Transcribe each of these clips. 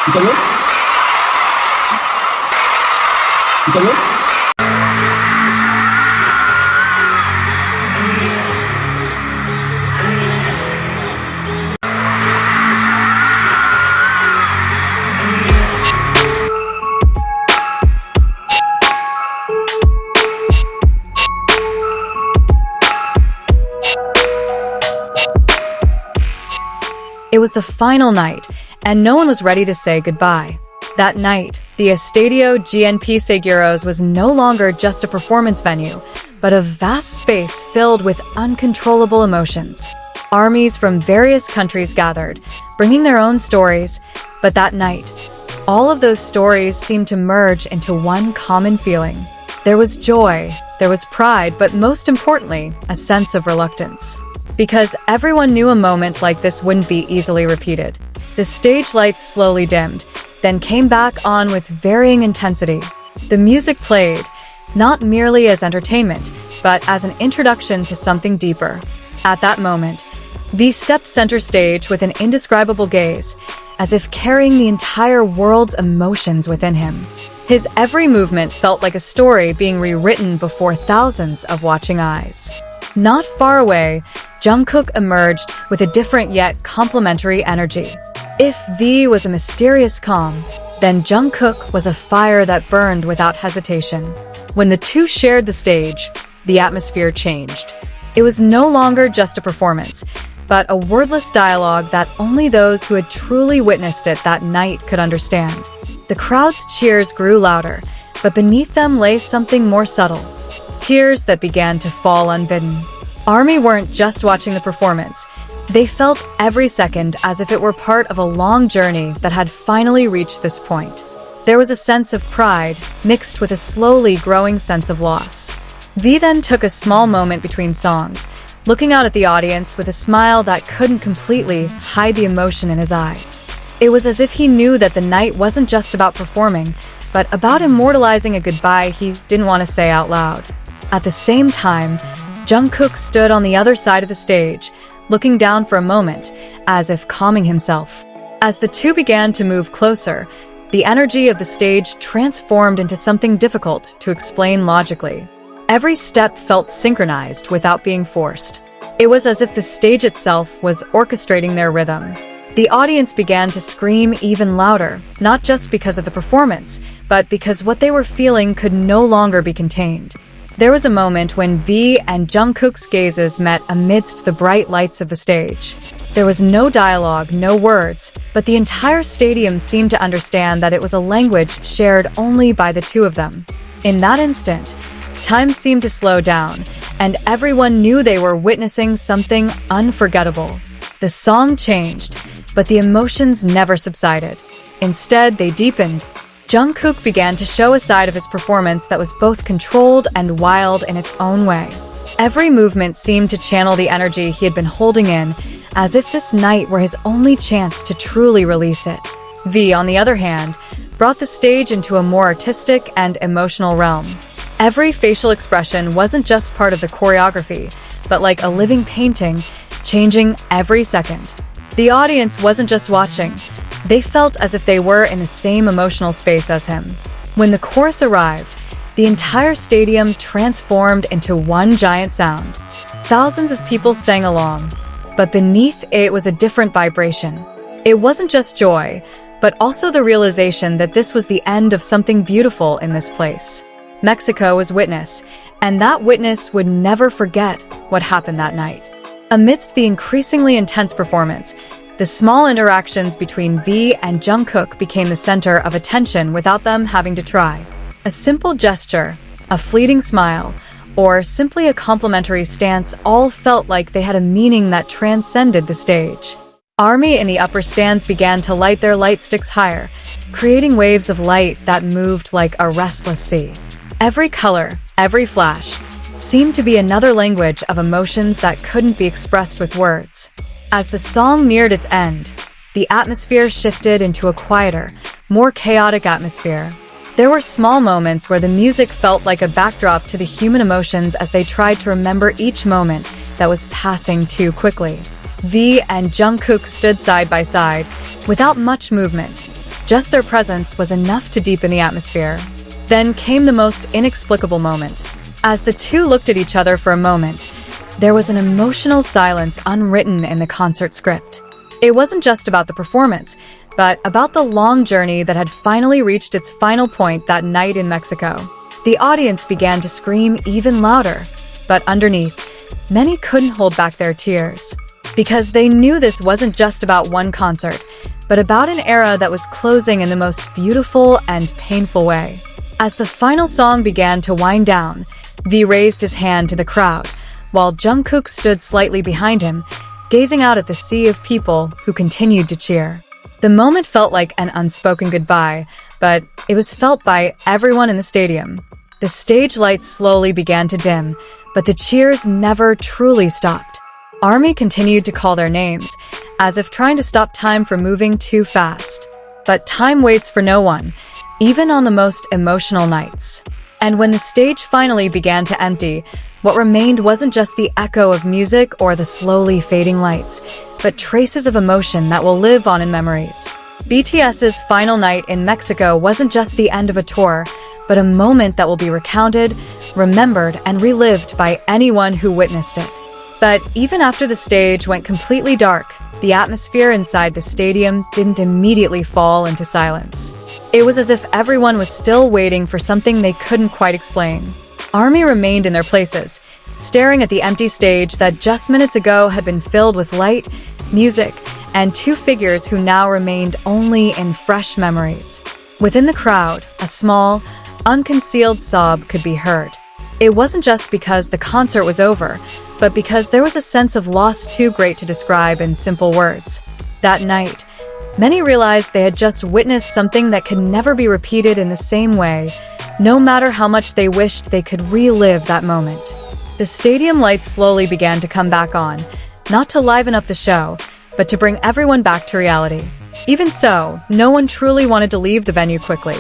Taehyung? Taehyung? It was the final night, and no one was ready to say goodbye. That night, the Estadio GNP Seguros was no longer just a performance venue, but a vast space filled with uncontrollable emotions. Armies from various countries gathered, bringing their own stories, but that night, all of those stories seemed to merge into one common feeling. There was joy, there was pride, but most importantly, a sense of reluctance. Because everyone knew a moment like this wouldn't be easily repeated. The stage lights slowly dimmed, then came back on with varying intensity. The music played, not merely as entertainment, but as an introduction to something deeper. At that moment, V stepped center stage with an indescribable gaze, as if carrying the entire world's emotions within him. His every movement felt like a story being rewritten before thousands of watching eyes. Not far away, Jungkook emerged with a different yet complementary energy. If V was a mysterious calm, then Jungkook was a fire that burned without hesitation. When the two shared the stage, the atmosphere changed. It was no longer just a performance, but a wordless dialogue that only those who had truly witnessed it that night could understand. The crowd's cheers grew louder, but beneath them lay something more subtle. Tears that began to fall unbidden. ARMY weren't just watching the performance. They felt every second as if it were part of a long journey that had finally reached this point. There was a sense of pride, mixed with a slowly growing sense of loss. V then took a small moment between songs, looking out at the audience with a smile that couldn't completely hide the emotion in his eyes. It was as if he knew that the night wasn't just about performing, but about immortalizing a goodbye he didn't want to say out loud. At the same time, Jungkook stood on the other side of the stage, looking down for a moment, as if calming himself. As the two began to move closer, the energy of the stage transformed into something difficult to explain logically. Every step felt synchronized without being forced. It was as if the stage itself was orchestrating their rhythm. The audience began to scream even louder, not just because of the performance, but because what they were feeling could no longer be contained. There was a moment when V and Jungkook's gazes met amidst the bright lights of the stage. There was no dialogue, no words, but the entire stadium seemed to understand that it was a language shared only by the two of them. In that instant, time seemed to slow down, and everyone knew they were witnessing something unforgettable. The song changed, but the emotions never subsided. Instead, they deepened. Jungkook began to show a side of his performance that was both controlled and wild in its own way. Every movement seemed to channel the energy he had been holding in, as if this night were his only chance to truly release it. V, on the other hand, brought the stage into a more artistic and emotional realm. Every facial expression wasn't just part of the choreography, but like a living painting, changing every second. The audience wasn't just watching. They felt as if they were in the same emotional space as him. When the chorus arrived, the entire stadium transformed into one giant sound. Thousands of people sang along, but beneath it was a different vibration. It wasn't just joy, but also the realization that this was the end of something beautiful in this place. Meksiko was witness, and that witness would never forget what happened that night. Amidst the increasingly intense performance, the small interactions between V and Jungkook became the center of attention without them having to try. A simple gesture, a fleeting smile, or simply a complimentary stance all felt like they had a meaning that transcended the stage. ARMY in the upper stands began to light their light sticks higher, creating waves of light that moved like a restless sea. Every color, every flash, seemed to be another language of emotions that couldn't be expressed with words. As the song neared its end, the atmosphere shifted into a quieter, more chaotic atmosphere. There were small moments where the music felt like a backdrop to the human emotions as they tried to remember each moment that was passing too quickly. V and Jungkook stood side by side, without much movement. Just their presence was enough to deepen the atmosphere. Then came the most inexplicable moment. As the two looked at each other for a moment, there was an emotional silence unwritten in the concert script. It wasn't just about the performance, but about the long journey that had finally reached its final point that night in Mexico. The audience began to scream even louder, but underneath, many couldn't hold back their tears. Because they knew this wasn't just about one concert, but about an era that was closing in the most beautiful and painful way. As the final song began to wind down, V raised his hand to the crowd, while Jungkook stood slightly behind him, gazing out at the sea of people who continued to cheer. The moment felt like an unspoken goodbye, but it was felt by everyone in the stadium. The stage lights slowly began to dim, but the cheers never truly stopped. ARMY continued to call their names, as if trying to stop time from moving too fast. But time waits for no one, even on the most emotional nights. And when the stage finally began to empty, what remained wasn't just the echo of music or the slowly fading lights, but traces of emotion that will live on in memories. BTS's final night in Mexico wasn't just the end of a tour, but a moment that will be recounted, remembered, and relived by anyone who witnessed it. But even after the stage went completely dark, the atmosphere inside the stadium didn't immediately fall into silence. It was as if everyone was still waiting for something they couldn't quite explain. ARMY remained in their places, staring at the empty stage that just minutes ago had been filled with light, music, and two figures who now remained only in fresh memories. Within the crowd, a small, unconcealed sob could be heard. It wasn't just because the concert was over, but because there was a sense of loss too great to describe in simple words. That night, many realized they had just witnessed something that could never be repeated in the same way, no matter how much they wished they could relive that moment. The stadium lights slowly began to come back on, not to liven up the show, but to bring everyone back to reality. Even so, no one truly wanted to leave the venue quickly.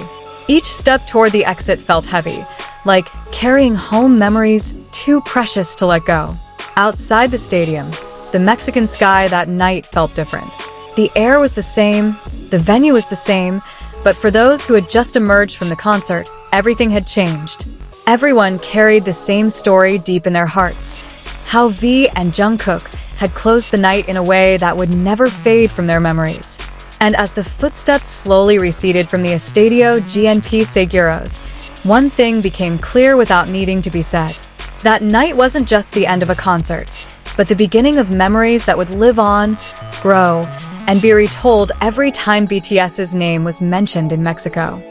Each step toward the exit felt heavy, like carrying home memories too precious to let go. Outside the stadium, the Mexican sky that night felt different. The air was the same, the venue was the same, but for those who had just emerged from the concert, everything had changed. Everyone carried the same story deep in their hearts, how V and Jungkook had closed the night in a way that would never fade from their memories. And as the footsteps slowly receded from the Estadio GNP Seguros, one thing became clear without needing to be said. That night wasn't just the end of a concert, but the beginning of memories that would live on, grow, and be retold every time BTS's name was mentioned in Mexico.